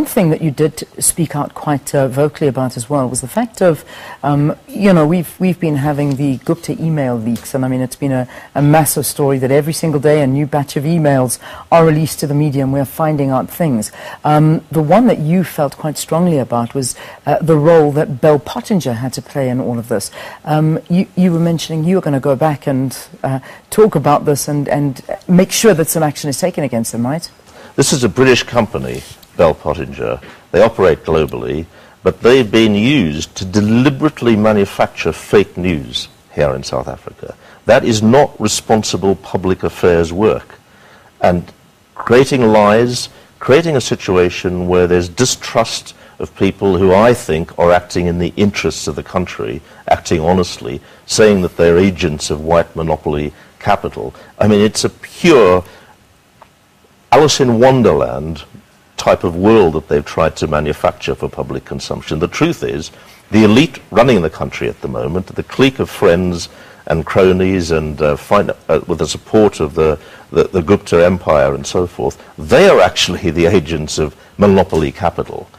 One thing that you did speak out quite vocally about as well was the fact of, you know, we've been having the Gupta email leaks, and I mean it's been a massive story that every single day a new batch of emails are released to the media and we're finding out things. The one that you felt quite strongly about was the role that Bell Pottinger had to play in all of this. You were mentioning you were going to go back and talk about this and make sure that some action is taken against them, right? This is a British company, Bell Pottinger. They operate globally, but they've been used to deliberately manufacture fake news here in South Africa. That is not responsible public affairs work. And creating lies, creating a situation where there's distrust of people who I think are acting in the interests of the country, acting honestly, saying that they're agents of white monopoly capital. I mean, it's a pure Alice in Wonderland type of world that they've tried to manufacture for public consumption. The truth is, the elite running the country at the moment, the clique of friends and cronies and with the support of the Gupta empire and so forth, they are actually the agents of monopoly capital.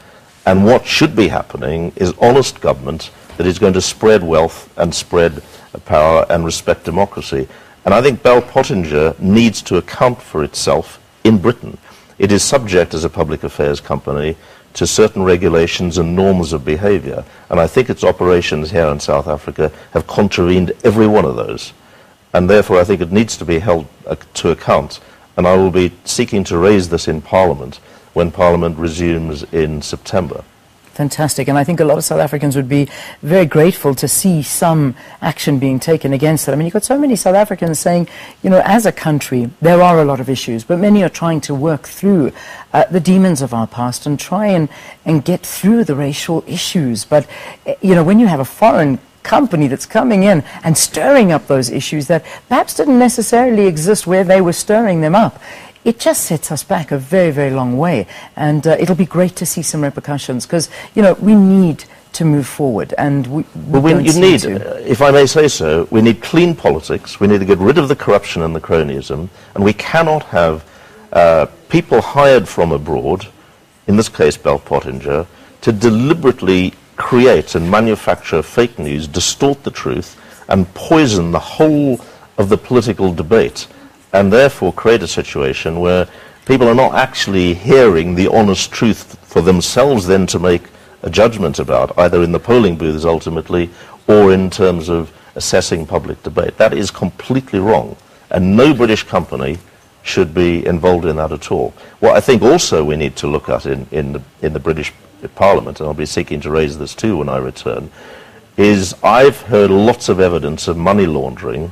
And what should be happening is honest government that is going to spread wealth and spread power and respect democracy. And I think Bell Pottinger needs to account for itself in Britain. It is subject as a public affairs company to certain regulations and norms of behavior, and I think its operations here in South Africa have contravened every one of those. And therefore I think it needs to be held to account, and I will be seeking to raise this in Parliament when Parliament resumes in September. Fantastic, and I think a lot of South Africans would be very grateful to see some action being taken against it. I mean, you've got so many South Africans saying, you know, as a country, there are a lot of issues, but many are trying to work through the demons of our past and try and get through the racial issues. But, you know, when you have a foreign company that's coming in and stirring up those issues that perhaps didn't necessarily exist where they were stirring them up, it just sets us back a very, very long way. And it'll be great to see some repercussions because, you know, we need to move forward. And if I may say so, we need clean politics. We need to get rid of the corruption and the cronyism. And we cannot have people hired from abroad, in this case Bell Pottinger, to deliberately create and manufacture fake news, distort the truth, and poison the whole of the political debate, and therefore create a situation where people are not actually hearing the honest truth for themselves then to make a judgment about, either in the polling booths ultimately or in terms of assessing public debate. That is completely wrong, and no British company should be involved in that at all. What I think also we need to look at in the British Parliament, and I'll be seeking to raise this too when I return, is I've heard lots of evidence of money laundering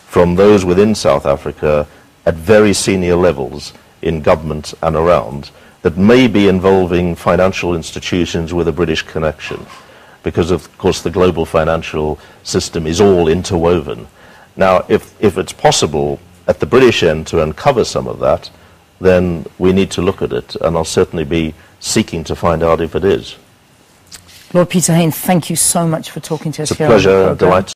from those within South Africa at very senior levels in government and around that may be involving financial institutions with a British connection, because of course the global financial system is all interwoven. Now if it's possible at the British end to uncover some of that, then we need to look at it, and I'll certainly be seeking to find out if it is. Lord Peter Hain, thank you so much for talking to us here. It's a pleasure, delight.